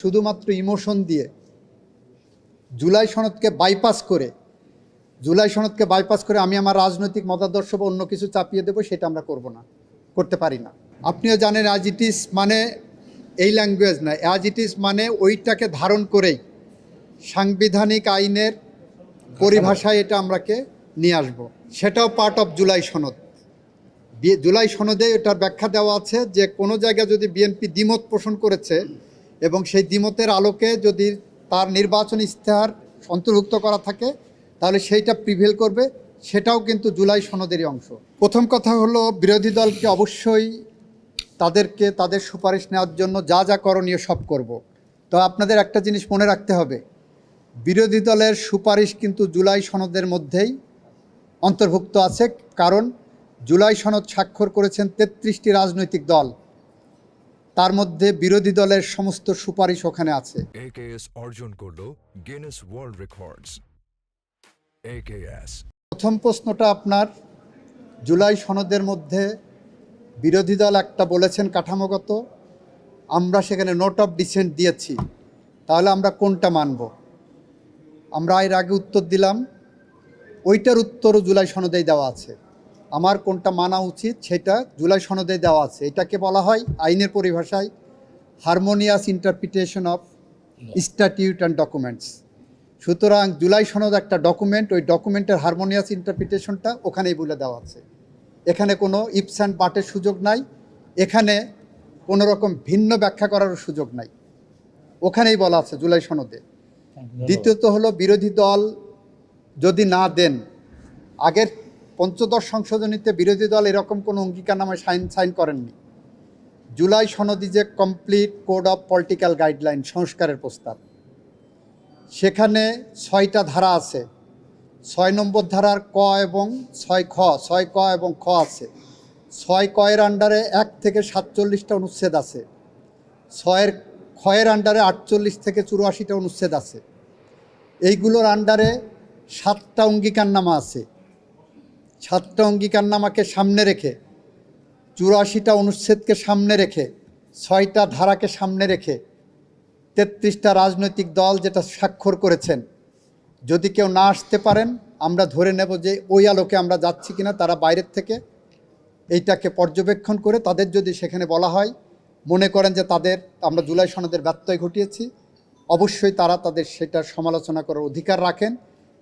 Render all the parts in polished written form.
শুধুমাত্র ইমোশন দিয়ে জুলাই সনদকে বাইপাস করে আমি আমার রাজনৈতিক মতাদর্শ বা অন্য কিছু চাপিয়ে দেবো, সেটা আমরা করব না, করতে পারি না। আপনিও জানেন অ্যাজ ইট ইজ মানে এই ল্যাঙ্গুয়েজ না, অ্যাজ ইট ইজ মানে ওইটাকে ধারণ করেই সাংবিধানিক আইনের পরিভাষায় এটা আমরাকে নিয়ে আসব। সেটাও পার্ট অফ জুলাই সনদ। জুলাই সনদে এটার ব্যাখ্যা দেওয়া আছে যে কোনো জায়গায় যদি বিএনপি দ্বিমত পোষণ করেছে এবং সেই দ্বিমতের আলোকে যদি তার নির্বাচনী ইশতেহার অন্তর্ভুক্ত করা থাকে তাহলে সেইটা প্রিভেল করবে, সেটাও কিন্তু জুলাই সনদেরই অংশ। প্রথম কথা হলো, বিরোধী দলকে অবশ্যই তাদের সুপারিশ নেওয়ার জন্য যা যা করণীয় সব করব। তো আপনাদের একটা জিনিস মনে রাখতে হবে, বিরোধী দলের সুপারিশ কিন্তু জুলাই সনদের মধ্যেই অন্তর্ভুক্ত আছে, কারণ জুলাই সনদ স্বাক্ষর করেছেন 33টি রাজনৈতিক দল, তার মধ্যে বিরোধী দলের সমস্ত সুপারিশ ওখানে আছে। AKS অর্জন করলো গিনেস ওয়ার্ল্ড রেকর্ডস। AKS প্রথম প্রশ্নটা আপনার, জুলাই সনদের মধ্যে বিরোধী দল একটা বলেছেন কাঠামোগত, আমরা সেখানে নোট অফ ডিসেন্ট দিয়েছি, তাহলে আমরা কোনটা মানব? আমরা এর আগে উত্তর দিলাম, ওইটার উত্তরও জুলাই সনদেই দেওয়া আছে। আমার কোনটা মানা উচিত সেটা জুলাই সনদেই দেওয়া আছে। এটাকে বলা হয় আইনের পরিভাষায় harmonious interpretation of statute and documents. সুতরাং জুলাই সনদ একটা ডকুমেন্ট, ওই ডকুমেন্টের হারমোনিয়াস ইন্টারপ্রিটেশনটা ওখানেই বলে দেওয়া আছে। এখানে কোনো ইপস অ্যান্ড বাটের সুযোগ নাই, এখানে কোনো রকম ভিন্ন ব্যাখ্যা করারও সুযোগ নাই, ওখানেই বলা আছে জুলাই সনদে। দ্বিতীয়ত হলো, বিরোধী দল যদি না দেন, আগের পঞ্চদশ সংশোধনীতে বিরোধী দল এরকম কোনো অঙ্গীকারনামায় সাইন করেননি। জুলাই সনদ is a complete code of political guideline, সংস্কারের প্রস্তাব। সেখানে 6টা ধারা আছে, 6 নম্বর ধারার ক এবং 6 ক এবং খ আছে। 6 ক-এর আন্ডারে 1 থেকে 47টা অনুচ্ছেদ আছে, 6 খ-এর আন্ডারে 48 থেকে 84টা অনুচ্ছেদ আছে। এইগুলোর আন্ডারে 7টা অঙ্গীকারনামা আছে। 7টা অঙ্গীকারনামাকে সামনে রেখে, 84টা অনুচ্ছেদকে সামনে রেখে, 6টা ধারাকে সামনে রেখে 33টা রাজনৈতিক দল যেটা স্বাক্ষর করেছেন, যদি কেউ না আসতে পারেন আমরা ধরে নেব যে ওই আলোকে আমরা যাচ্ছি কিনা। তারা বাইরের থেকে এইটাকে পর্যবেক্ষণ করে তাদের যদি সেখানে বলা হয়, মনে করেন যে আমরা জুলাই সনদের ব্যত্যয় ঘটিয়েছি, অবশ্যই তারা তাদের সেটার সমালোচনা করার অধিকার রাখেন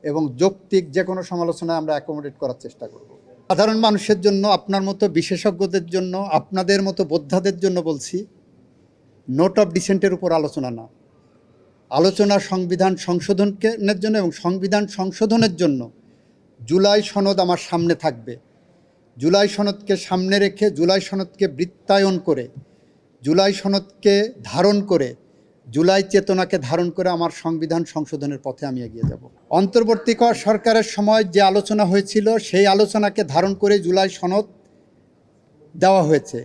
এবং যৌক্তিক যে কোনো সমালোচনায় আমরা অ্যাকোমোডেট করার চেষ্টা করব। সাধারণ মানুষের জন্য, আপনার মতো বিশেষজ্ঞদের জন্য, আপনাদের মতো বোদ্ধাদের জন্য বলছি, নোট অফ ডিসেন্টের উপর আলোচনা না, আলোচনা সংবিধান সংশোধনের জন্য, এবং সংবিধান সংশোধনের জন্য জুলাই সনদ আমার সামনে থাকবে। জুলাই সনদকে সামনে রেখে, জুলাই সনদকে বৃত্তায়ন করে, জুলাই সনদকে ধারণ করে, জুলাই চেতনাকে ধারণ করে আমার সংবিধান সংশোধনের পথে আমি এগিয়ে যাব। অন্তর্বর্তীকালীন সরকারের সময় যে আলোচনা হয়েছিল, সেই আলোচনাকে ধারণ করে জুলাই সনদ দেওয়া হয়েছে,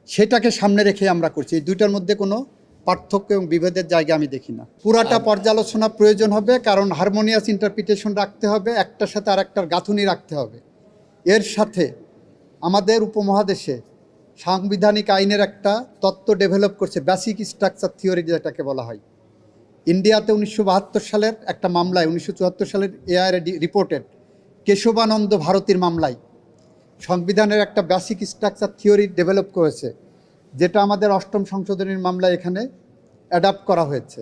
সেটাকে সামনে রেখে আমরা করছি। এই দুইটার মধ্যে কোনো পার্থক্য এবং বিভেদের জায়গা আমি দেখি না। পুরাটা পর্যালোচনা প্রয়োজন হবে, কারণ হারমোনিয়াস ইন্টারপ্রিটেশন রাখতে হবে, একটার সাথে আরেকটার গাঁথুনি রাখতে হবে। এর সাথে আমাদের উপমহাদেশে সাংবিধানিক আইনের একটা তত্ত্ব ডেভেলপ করছে, বেসিক স্ট্রাকচার থিওরি যেটাকে বলা হয়। ইন্ডিয়াতে 1972 সালের একটা মামলায়, 1974 সালের এআইআর রিপোর্টেড কেশবানন্দ ভারতীর মামলায় সংবিধানের একটা বেসিক স্ট্রাকচার থিওরি ডেভেলপ করেছে, যেটা আমাদের 8ম সংশোধনীর মামলায় এখানে অ্যাডাপ্ট করা হয়েছে।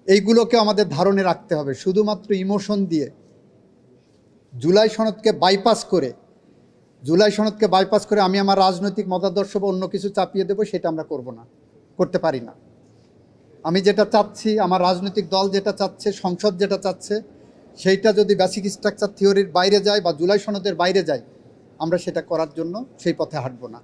এইগুলোকে আমাদের ধারণে রাখতে হবে। শুধুমাত্র ইমোশন দিয়ে জুলাই সনদকে বাইপাস করে আমি আমার রাজনৈতিক মতাদর্শ বা অন্য কিছু চাপিয়ে দেবো, সেটা আমরা করব না, করতে পারি না। আমি যেটা চাচ্ছি, আমার রাজনৈতিক দল যেটা চাচ্ছে, সংসদ যেটা চাচ্ছে, সেইটা যদি বেসিক স্ট্রাকচার থিওরির বাইরে যায় বা জুলাই সনদের বাইরে যায়, আমরা সেটা করার জন্য সেই পথে হাঁটব না।